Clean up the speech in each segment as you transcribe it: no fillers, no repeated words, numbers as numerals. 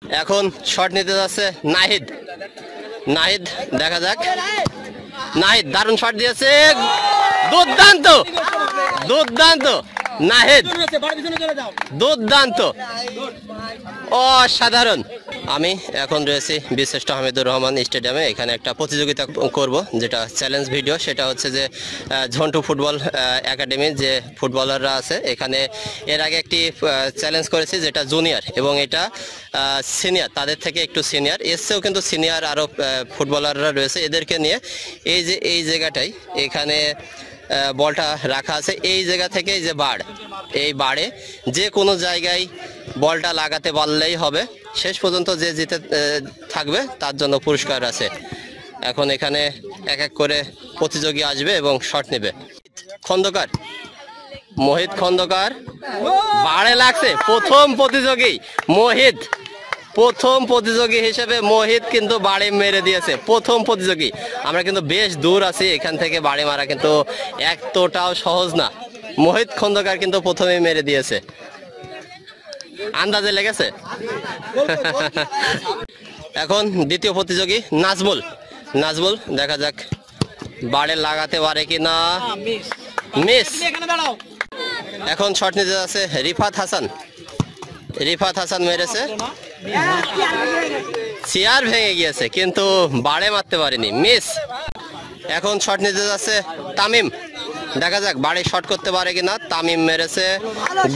এখন শট নিতে যাচ্ছে নাহিদ। নাহিদ দেখা যাক, নাহিদ দারুণ শট দিয়েছে, দুর্দান্ত দুর্দান্ত নাহিদ, দুর্দান্ত অসাধারণ। আমি এখন রয়েছি বীরশ্রেষ্ঠ হামিদুর রহমান স্টেডিয়ামে। এখানে একটা প্রতিযোগিতা করব, যেটা চ্যালেঞ্জ ভিডিও। সেটা হচ্ছে যে ঝন্টু ফুটবল একাডেমির যে ফুটবলাররা আছে, এখানে এর আগে একটি চ্যালেঞ্জ করেছি যেটা জুনিয়র, এবং এটা সিনিয়র, তাদের থেকে একটু সিনিয়র, এসছেও কিন্তু সিনিয়র আরও ফুটবলাররা রয়েছে। এদেরকে নিয়ে এই যে এই জায়গাটাই, এখানে বলটা রাখা আছে, এই জায়গা থেকে এই যে বাড়, এই বাড়ে যে কোনো জায়গায় বলটা লাগাতে পারলেই হবে। শেষ পর্যন্ত যে জিতে থাকবে তার জন্য পুরস্কার আছে। এখন এখানে এক এক করে প্রতিযোগী আসবে এবং শট নেবে। খন্দকার, মোহিত খন্দকার, বাড়ে লাগছে প্রথম প্রতিযোগী মোহিত, প্রথম প্রতিযোগী হিসেবে মোহিত কিন্তু বাড়ি মেরে দিয়েছে। প্রথম প্রতিযোগী, আমরা কিন্তু বেশ দূর আছি এখান থেকে, বাড়ি মারা কিন্তু এতটাও সহজ না। মোহিত খন্দকার কিন্তু প্রথমেই মেরে দিয়েছে, আন্দাজে লেগেছে। এখন দ্বিতীয় প্রতিযোগী নাজমুল। নাজমুল দেখা যাক বাড়ে লাগাতে পারে কি না, মিস। এখন শট নিতে যাচ্ছে রিফাত হাসান। রিফাত হাসান মেরেছে, চেয়ার ভেঙে গিয়েছে কিন্তু বাড়ে মারতে পারেনি, মিস। এখন শট নিতে যাচ্ছে তামিম। দেখা যাক বাড়ি শট করতে পারে কিনা। তামিম মেরেছে,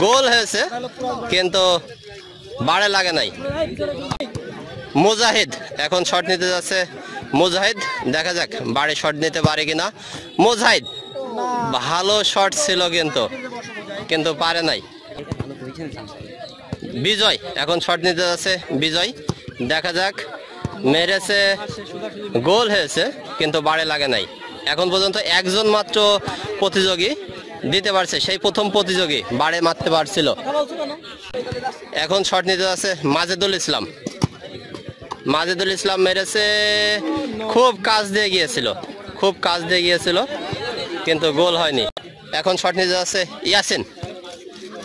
গোল হয়েছে কিন্তু বাড়ে লাগে নাই। মুজাহিদ, এখন শট নিতে যাচ্ছে মুজাহিদ। দেখা যাক বাড়ি শট নিতে পারে কিনা। মুজাহিদ ভালো শট ছিল কিন্তু পারে নাই। বিজয়, এখন শট নিতে যাচ্ছে বিজয়। দেখা যাক, মেরেছে, গোল হয়েছে কিন্তু বাড়ে লাগে নাই। এখন পর্যন্ত একজন মাত্র প্রতিযোগী দিতে পারছে, সেই প্রথম প্রতিযোগী বাড়ে মারতে পারছিল। এখন শট নিতে যাচ্ছে মাজেদুল ইসলাম। মাজেদুল ইসলাম মেরেছে, খুব কাছ দিয়ে গিয়েছিল, খুব কাছ দিয়ে গিয়েছিল কিন্তু গোল হয়নি। এখন শট নিতে যাচ্ছে ইয়াসিন।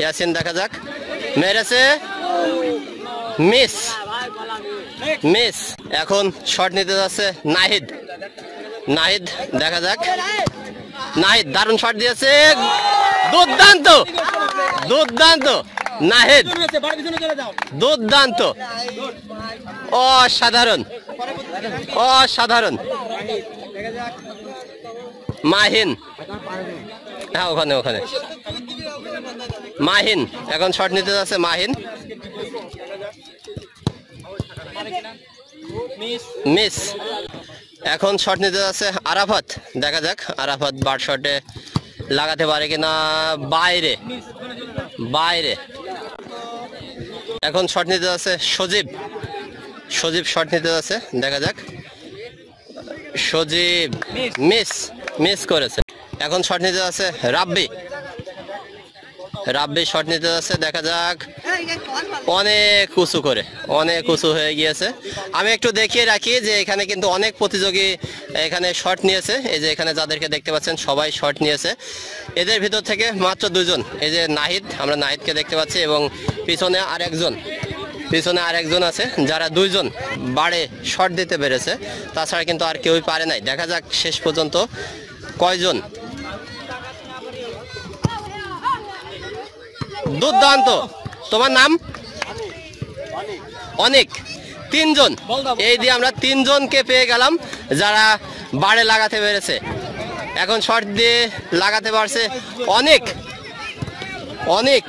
ইয়াসিন দেখা যাক, মেরেছে, মিস, মিস। এখন শট নিতে যাচ্ছে নাহিদ। নাহিদ দেখা যাক, নাহিদ দারুণ শট দিয়েছে, দুর্দান্ত দুর্দান্ত নাহিদ, দুর্দান্ত অসাধারণ অসাধারণ। মাহিন, হ্যাঁ ওখানে ওখানে মাহিন। এখন শট নিতে যাচ্ছে মাহিন, মিস। এখন শট নিতে যাচ্ছে আরাফাত। দেখা যাক আরাফাত বার শটে লাগাতে পারে কিনা, বাইরে বাইরে। এখন শট নিতে যাচ্ছে সজীব। সজীব শট নিতে যাচ্ছে, দেখা যাক, সজীব মিস, মিস করেছে। এখন শট নিতে যাচ্ছে রাব্বি। রাব্বি শট নিতে যাচ্ছে, দেখা যাক, অনেক উঁচু করে, অনেক উঁচু হয়ে গিয়েছে। আমি একটু দেখিয়ে রাখি যে এখানে কিন্তু অনেক প্রতিযোগী এখানে শট নিয়েছে। এই যে এখানে যাদেরকে দেখতে পাচ্ছেন সবাই শট নিয়েছে। এদের ভিতর থেকে মাত্র দুজন, এই যে নাহিদ, আমরা নাহিদকে দেখতে পাচ্ছি, এবং পিছনে আরেকজন আছে, যারা দুইজন বাড়ে শট দিতে পেরেছে। তাছাড়া কিন্তু আর কেউই পারে নাই। দেখা যাক শেষ পর্যন্ত কয়জন। দুর্দান্ত। তোমার নাম? অনেক। তিনজন, এই দিয়ে আমরা তিনজনকে পেয়ে গেলাম যারা বাড়ে লাগাতে পেরেছে। এখন শট দিয়ে লাগাতে পারছে অনেক। অনেক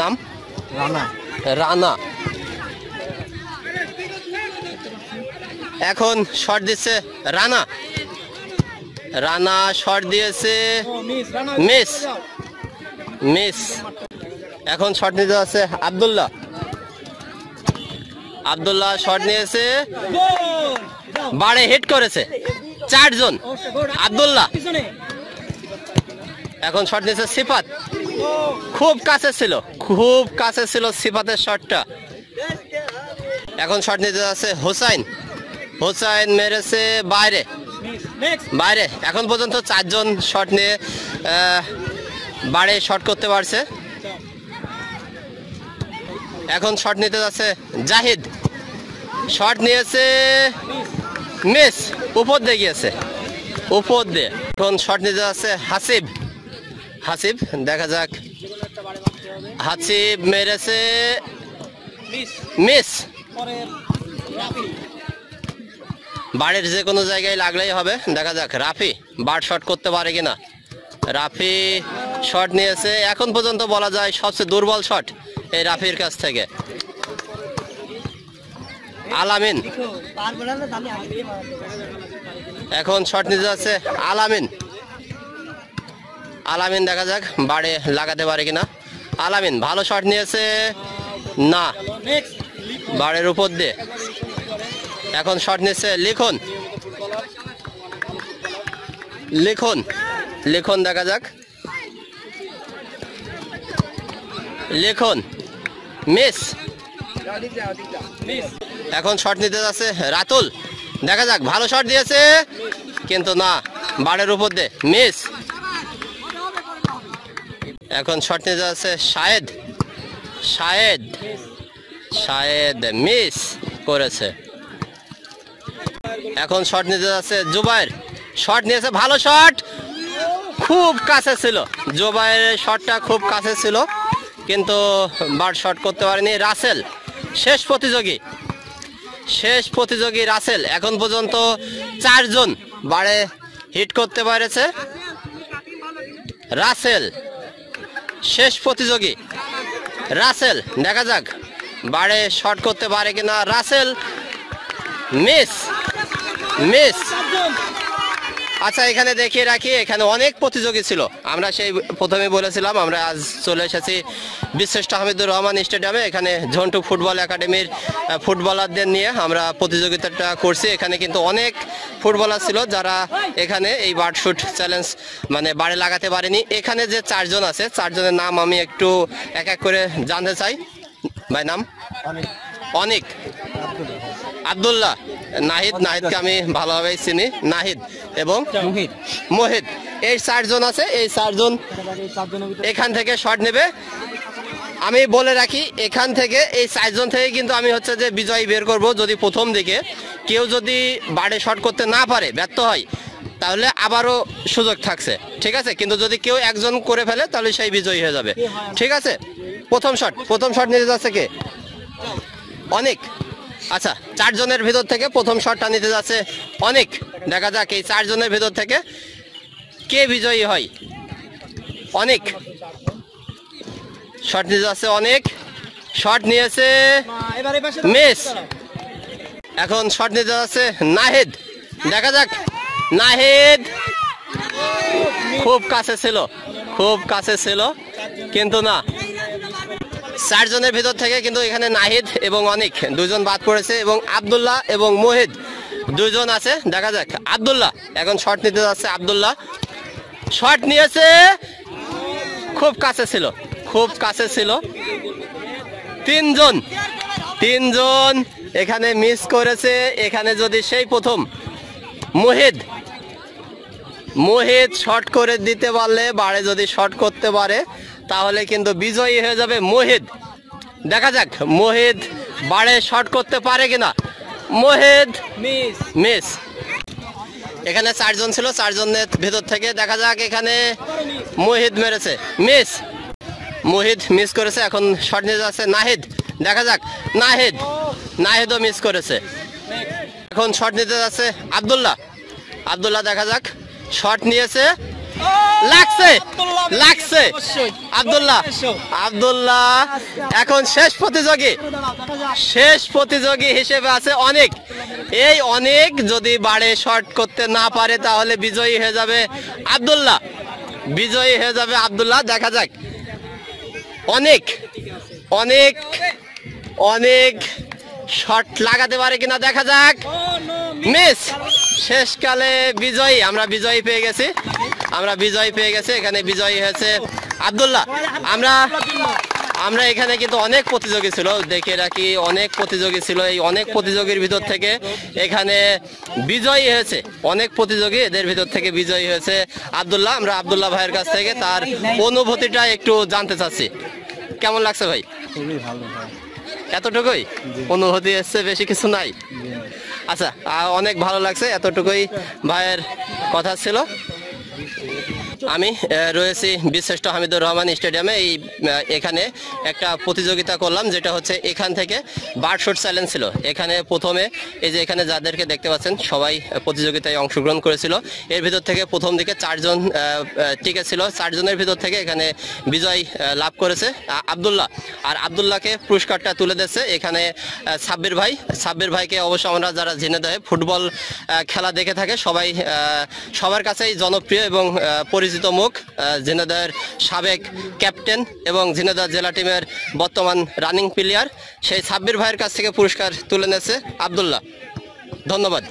নাম রানা। রানা এখন শট দিচ্ছে রানা। রানা শট দিয়েছে, মিস, মিস। এখন শট নিতে যাচ্ছে আব্দুল্লাহ। আব্দুল্লাহ শট নিয়েছে, বাড়ে হিট করেছে, চারজন। আব্দুল্লাহ এখন শট নিয়েছে সিফাত। খুব কাছে ছিল, খুব কাছে ছিল সিফাতের শটটা। এখন শট নিতে যাচ্ছে হুসাইন। হুসাইন মেরেছে বাইরে, বাইরে। এখন পর্যন্ত চারজন শট নিয়ে বাড়ে শট করতে পারছে। এখন শট নিতে যাচ্ছে জাহিদ, শট নিয়েছে, মিস, উপর দিয়ে গিয়েছে, উপর দিয়ে। এখন শট নিতে যাচ্ছে হাসিব, হাসিব দেখা যাক, হাসিব মেরেছে, মিস। বাড়ির যে কোনো জায়গায় লাগলেই হবে, দেখা যাক রাফি বার শট করতে পারে কিনা। রাফি শট নিয়েছে, এখন পর্যন্ত বলা যায় সবচেয়ে দুর্বল শট এই রাফির কাছ থেকে। আলামিন, এখন শট নিতে যাচ্ছে আলামিন, আলামিন দেখা যাক বাড়ে লাগাতে পারে কিনা। আলামিন ভালো শট নিয়েছে, না, বাড়ের উপর দিয়ে। এখন শট নিচ্ছে লিখন, লিখন, লিখন দেখা যাক, লিখন, মিস। এখন শট নিতে যাচ্ছে রাতুল, দেখা যাক, ভালো শট দিয়েছে কিন্তু না, বাড়ের উপর দিয়ে, মিস। এখন শট নিতে যাচ্ছে শাহেদ, শাহেদ, শাহেদ মিস করেছে। এখন শট নিতে যাচ্ছে জুবাইর, শট নিয়েছে, ভালো শট, খুব কাছে ছিল, জুবাইরের শটটা খুব কাছে ছিল কিন্তু বার শট করতে পারেনি। রাসেল শেষ প্রতিযোগী, শেষ প্রতিযোগী রাসেল, এখন পর্যন্ত 4 জন বারে হিট করতে পেরেছে। রাসেল শেষ প্রতিযোগী, রাসেল দেখা যাক বারে শট করতে পারে কিনা। Russell miss, miss. আচ্ছা এখানে দেখিয়ে রাখি, এখানে অনেক প্রতিযোগী ছিল, আমরা সেই প্রথমে বলেছিলাম আমরা আজ চলে এসেছি বীরশ্রেষ্ঠ হামিদুর রহমান স্টেডিয়ামে। এখানে ঝন্টু ফুটবল একাডেমির ফুটবলারদের নিয়ে আমরা প্রতিযোগিতাটা করছি। এখানে কিন্তু অনেক ফুটবলার ছিল যারা এখানে এই বার্ড শুট চ্যালেঞ্জ মানে বাড়ে লাগাতে পারেনি। এখানে যে 4 জন আছে, 4 জনের নাম আমি একটু এক এক করে জানতে চাই। ভাই নাম? অনিক, আব্দুল্লাহ, নাহিদ, নাহিদকে আমি ভালোভাবেই চিনি, নাহিদ এবং মোহিত, এই 4 জন আছে। এই 4 জন এখান থেকে শট নেবে। আমি বলে রাখি এখান থেকে এই 4 জন থেকে কিন্তু আমি হচ্ছে যে বিজয়ী বের করব। যদি প্রথম দিকে কেউ যদি বাড়ে শট করতে না পারে, ব্যর্থ হয়, তাহলে আবারও সুযোগ থাকছে, ঠিক আছে? কিন্তু যদি কেউ একজন করে ফেলে তাহলে সেই বিজয়ী হয়ে যাবে, ঠিক আছে? প্রথম শট নিতে যাচ্ছে কে? অনেক। আচ্ছা 4 জনের ভিতর থেকে প্রথম শটটা নিতে যাচ্ছে অনেক। দেখা যাক এই 4 জনের ভিতর থেকে কে বিজয়ী হয়। অনেক শট নিতে যাচ্ছে, অনেক শট নিয়েছে, মিস। এখন শট নিতে যাচ্ছে নাহিদ, দেখা যাক, নাহিদ খুব কাছে ছিল, খুব কাছে ছিল কিন্তু না। 4 জনের ভিতর থেকে কিন্তু এখানে নাহিদ এবং অনিক 2 জন বাদ পড়েছে এবং আব্দুল্লাহ এবং মোহিত 2 জন আছে। দেখা যাক আব্দুল্লাহ এখন শট নিতে যাচ্ছে। আব্দুল্লাহ শট নিয়েছে, খুব কাছে ছিল, খুব কাছে ছিল। 3 জন এখানে মিস করেছে। এখানে যদি সেই প্রথম মোহিত শট করে দিতে পারলে, বারে যদি শট করতে পারে তাহলে কিন্তু বিজয়ী হয়ে যাবে মোহিত। দেখা যাক মোহিত বারে শট করতে পারে কিনা। মোহিত মিস। এখানে 4 জন ছিল, 4 জনের ভেতর থেকে দেখা যাক এখানে মোহিত মেরেছে, মিস। মোহিত মিস করেছে। এখন শট নিয়ে যাচ্ছে নাহিদ, দেখা যাক, নাহিদও মিস করেছে। এখন শট নিতে যাচ্ছে আব্দুল্লাহ, দেখা যাক, শট নিয়েছে, লাগছে আব্দুল্লাহ। এখন শেষ প্রতিযোগী হিসেবে আছে অনেক। এই অনেক যদি বারে শট করতে না পারে তাহলে বিজয়ী হয়ে যাবে আব্দুল্লাহ, দেখা যাক অনেক শট লাগাতে পারে কিনা, দেখা যাক, মিস। শেষকালে বিজয়ী, আমরা বিজয়ী পেয়ে গেছি। এখানে বিজয়ী হয়েছে আব্দুল্লাহ। আমরা এখানে কিন্তু অনেক প্রতিযোগী ছিল, দেখে রাখি অনেক প্রতিযোগী ছিল। এই অনেক প্রতিযোগীর ভিতর থেকে এখানে বিজয়ী হয়েছে অনেক প্রতিযোগী, এদের ভিতর থেকে বিজয়ী হয়েছে আব্দুল্লাহ। আমরা আব্দুল্লাহ ভাইয়ের কাছ থেকে তার অনুভূতিটা একটু জানতে চাচ্ছি। কেমন লাগছে ভাই? খুবই ভালো। এতটুকুই অনুভূতি এসছে, বেশি কিছু নাই? আচ্ছা, অনেক ভালো লাগছে, এতটুকুই ভাইয়ের কথা ছিল। আমি রয়েছি বীরশ্রেষ্ঠ হামিদুর রহমান স্টেডিয়ামে। এখানে একটা প্রতিযোগিতা করলাম, যেটা হচ্ছে এখান থেকে বার্ড শট চ্যালেঞ্জ ছিল। এখানে প্রথমে এই যে এখানে যাদেরকে দেখতে পাচ্ছেন সবাই প্রতিযোগিতায় অংশগ্রহণ করেছিল। এর ভিতর থেকে প্রথম দিকে 4 জন টিকে ছিল। 4 জনের ভিতর থেকে এখানে বিজয় লাভ করেছে আব্দুল্লাহ। আর আব্দুল্লাহকে পুরস্কারটা তুলে দিচ্ছে এখানে সাব্বির ভাই। সাব্বির ভাইকে অবশ্য আমরা যারা ঝিনাইদহে ফুটবল খেলা দেখে থাকে সবাই সবার কাছেই জনপ্রিয় এবং পরিচিত মুখ। ঝিনাইদহের সাবেক ক্যাপ্টেন এবং ঝিনাইদহ জেলা টিমের বর্তমান রানিং প্লেয়ার, সেই সাব্বির ভাইয়ের কাছ থেকে পুরস্কার তুলে নিয়েছে আব্দুল্লাহ। ধন্যবাদ।